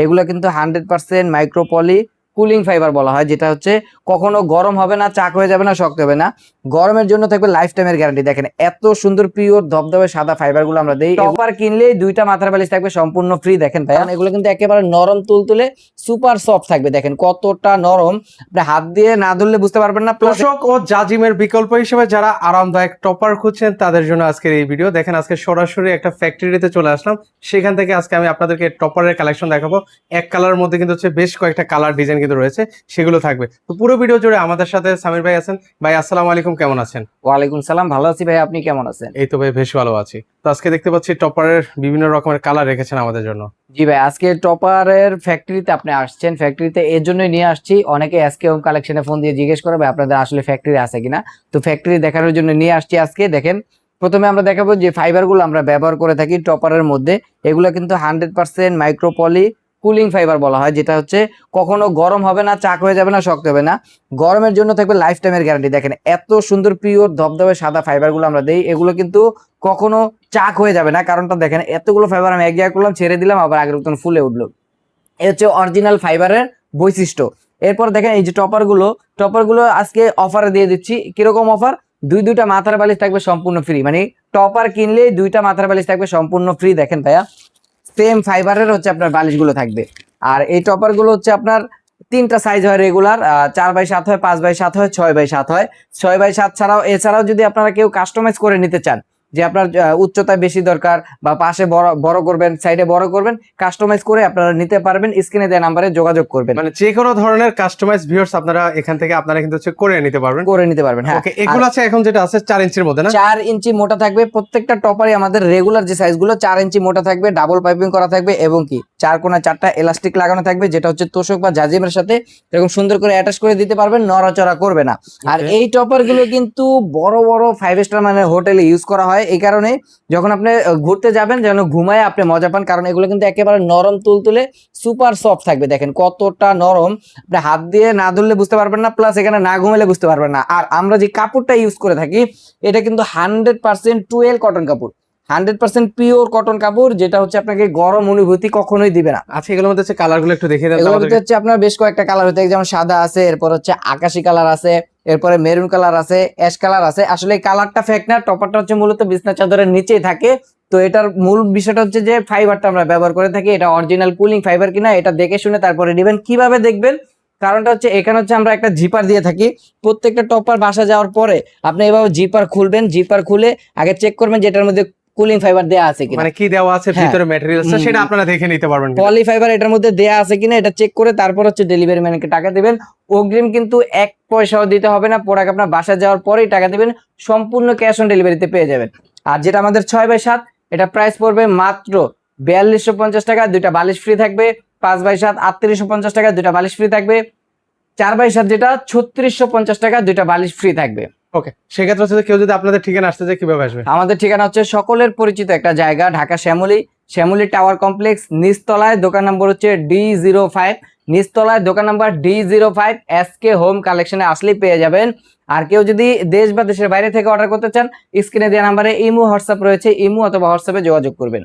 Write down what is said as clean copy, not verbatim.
এগুলো কিন্তু 100% micro poly cooling fibre বলা হয়, যেটা হচ্ছে কখনো গরম হবে না, চাক হয়ে যাবে না, শক্ত হবে না। গরমের জন্য থাকবে লাইফ টাইমের গ্যারান্টি। দেখেন এত সুন্দর পিওর ধবধবে সাদা ফাইবার গুলো আমরা দেই। টপার কিনলে 2টা মাথার বালিশ থাকবে সম্পূর্ণ ফ্রি। দেখেন ভাই, এগুলো কিন্তু একেবারে নরম তুলতুলে সুপার সফট থাকবে। দেখেন কতটা নরম, আপনি হাত দিয়ে না ধরলে বুঝতে পারবেন না। তোশক ও জাজিমের বিকল্প হিসেবে যারা আরামদায়ক টপার খুঁজছেন তাদের জন্য আজকের এই ভিডিও। দেখেন আজকে সরাসরি একটা ফ্যাক্টরিতে চলে আসলাম, সেখান থেকে আজকে আমি আপনাদেরকে টপারের কালেকশন দেখাবো। এক কালারের মধ্যে কিন্তু হচ্ছে বেশ কয়েকটা কালার ডিজাইন কিন্তু রয়েছে, সেগুলো থাকবে। তো পুরো ভিডিও জুড়ে আমাদের সাথে সামির ভাই আছেন। ভাই আসসালামু আলাইকুম, কেমন আছেন? ওয়ালাইকুম সালাম, ভালো আছি ভাই, আপনি কেমন আছেন? এই তো ভাই বেশ ভালো আছি। তো আজকে দেখতে পাচ্ছি টপারের বিভিন্ন রকমের কালার রেখেছেন আমাদের জন্য। জি ভাই, আজকে টপারের ফ্যাক্টরিতে আপনি আসছেন। ফ্যাক্টরিতে এর জন্যই নিয়ে আসছি। অনেকে এসকে হোম কালেকশনে ফোন দিয়ে জিজ্ঞেস করে ভাই আপনাদের আসলে ফ্যাক্টরি আছে কিনা। তো ফ্যাক্টরি দেখানোর জন্য নিয়ে আসছি আজকে। দেখেন প্রথমে আমরা দেখাবো যে ফাইবার গুলো আমরা ব্যবহার করে থাকি টপারের মধ্যে। এগুলো কিন্তু 100% মাইক্রোপলি কুলিং ফাইবার বলা হয়, যেটা হচ্ছে কখনো গরম হবে না, চাক হয়ে যাবে না, শক্ত হবে না। গরমের জন্য থাকবে লাইফ টাইমের গ্যারান্টি। দেখেন এত সুন্দর পিওর ধবধবে সাদা ফাইবার গুলো আমরা দেই। এগুলো কিন্তু কখনো চাক হয়ে যাবে না। কারণটা দেখেন, এতগুলো ফাইবার আমি এক জায়গায় করলাম, ছেড়ে দিলাম, আবার আগের মতন ফুলে উঠলো। এই হচ্ছে অরিজিনাল ফাইবারের বৈশিষ্ট্য। এরপর দেখেন এই যে টপার গুলো আজকে অফারে দিয়ে দিচ্ছি। কিরকম অফার? দুইটা মাথার বালিশ থাকবে সম্পূর্ণ ফ্রি। মানে টপার কিনলে 2টা মাথার বালিশ থাকবে সম্পূর্ণ ফ্রি। দেখেন ভাইয়া, সেম ফাইবারের হচ্ছে আপনার বালিশগুলো থাকবে। আর এই টপার গুলো হচ্ছে আপনার 3টা সাইজ হয় রেগুলার, 4x7 হয়, 5x7 হয়, 6x7 হয়। 6x7 এছাড়াও যদি আপনারা কেউ কাস্টমাইজ করে নিতে চান, যে আপনার উচ্চতায় বেশি দরকার বা পাশে বড় করবেন, সাইডে বড় করবেন, কাস্টমাইজ করে আপনারা নিতে পারবেন। স্ক্রিনে দেওয়া নাম্বারে যোগাযোগ করবেন। মানে যে কোনো ধরনের কাস্টমাইজ ভিউয়ার্স আপনারা এখান থেকে আপনারা কিন্তু হচ্ছে করে নিতে পারবেন। হ্যাঁ, ওকে, এগুলো আছে এখন যেটা আছে 4 ইঞ্চির মধ্যে না? 4 ইঞ্চি মোটা থাকবে প্রত্যেকটা টপারই। আমাদের রেগুলার যে সাইজগুলো 4 ইঞ্চি মোটা থাকবে, ডাবল পাইপিং করা থাকবে এবং কি 4 কোণায় 4টা এলাস্টিক লাগানো থাকবে, যেটা হচ্ছে তোশক বা জাজিমের সাথে এরকম সুন্দর করে অ্যাটাচ করে দিতে পারবেন, নড়াচড়া করবে না। আর এই টপার গুলো কিন্তু বড় বড় 5 স্টার মানে হোটেলে ইউজ করা হয়। এই কারণে যখন আপনি ঘুরতে যাবেন যেন ঘুমায় আপনি মজা পান, কারণ এগুলো কিন্তু একেবারে নরম তুলতুলে সুপার সফট থাকবে। দেখেন কতটা নরম, আপনি হাত দিয়ে না ধরলে বুঝতে পারবেন না, প্লাস এখানে না ঘুমালে বুঝতে পারবেন না। আর আমরা যে কাপড়টা ইউজ করে থাকি এটা কিন্তু 100% টুয়েল কটন কাপড়, 100% পিওর কটন কাপড়, যেটা হচ্ছে আপনাকে গরম অনুভূতি কখনোই দিবে না। আচ্ছা, এগুলোর মধ্যে হচ্ছে কালারগুলো একটু দেখিয়ে দেন। এগুলোর মধ্যে হচ্ছে আপনার বেশ কয়েকটা কালার হতে, যেমন সাদা আছে, এরপর হচ্ছে আকাশি কালার আছে, এরপরে মেরুন কালার আছে, অ্যাশ কালার আছে। আসলে এই কালারটা ফেক না, টপারটা হচ্ছে মূলত বিছনা চাদরের নিচেই থাকে। তো এটার মূল বিষয়টা হচ্ছে যে ফাইবারটা আমরা ব্যবহার করে থাকি, এটা অরিজিনাল কুলিং ফাইবার কিনা এটা দেখে শুনে তারপরে নেবেন। কিভাবে দেখবেন? কারণটা হচ্ছে এখানে হচ্ছে আমরা একটা জিপার দিয়ে থাকি। প্রত্যেকটা টপার বাসা যাওয়ার পরে আপনি এভাবে জিপার খুলবেন, জিপার খুলে আগে চেক করবেন যে এটার মধ্যে কুলিং ফাইবার দেয়া আছে কিনা, মানে কি দেওয়া আছে ভিতরে ম্যাটেরিয়ালসটা সেটা আপনারা দেখে নিতে পারবেন। পলি ফাইবার এটার মধ্যে দেয়া আছে কিনা এটা চেক করে তারপর হচ্ছে ডেলিভারি ম্যানকে টাকা দিবেন। অগ্রিম কিন্তু 1 পয়সাও দিতে হবে না, প্রোডাক্ট আপনার বাসা যাওয়ার পরেই টাকা দিবেন, সম্পূর্ণ ক্যাশ অন ডেলিভারিতে পেয়ে যাবেন। আর যেটা আমাদের 6x7 এটা প্রাইস পড়বে মাত্র 4250 টাকা, 2টা বালিশ ফ্রি থাকবে। 5x7 3850 টাকা, 2টা বালিশ ফ্রি থাকবে। 4x7 যেটা 3650 টাকা, 2টা বালিশ ফ্রি থাকবে। ওকে, সেক্ষেত্রে হচ্ছে কেউ যদি আপনাদের ঠিকানা আসতে চায় কিভাবে আসবে? আমাদের ঠিকানা হচ্ছে সকলের পরিচিত একটা জায়গা, ঢাকা শ্যামলী টাওয়ার কমপ্লেক্স, নিচতলায় দোকান নম্বর হচ্ছে D05, নিচতলায় দোকান নাম্বার D05। এসকে হোম কালেকশনে আসলেই পেয়ে যাবেন। আর কেউ যদি দেশ বা দেশের বাইরে থেকে অর্ডার করতে চান, স্ক্রিনে দেওয়া নাম্বারে ইমো হোয়াটসঅ্যাপ রয়েছে, ইমো অথবা হোয়াটসঅ্যাপে যোগাযোগ করবেন।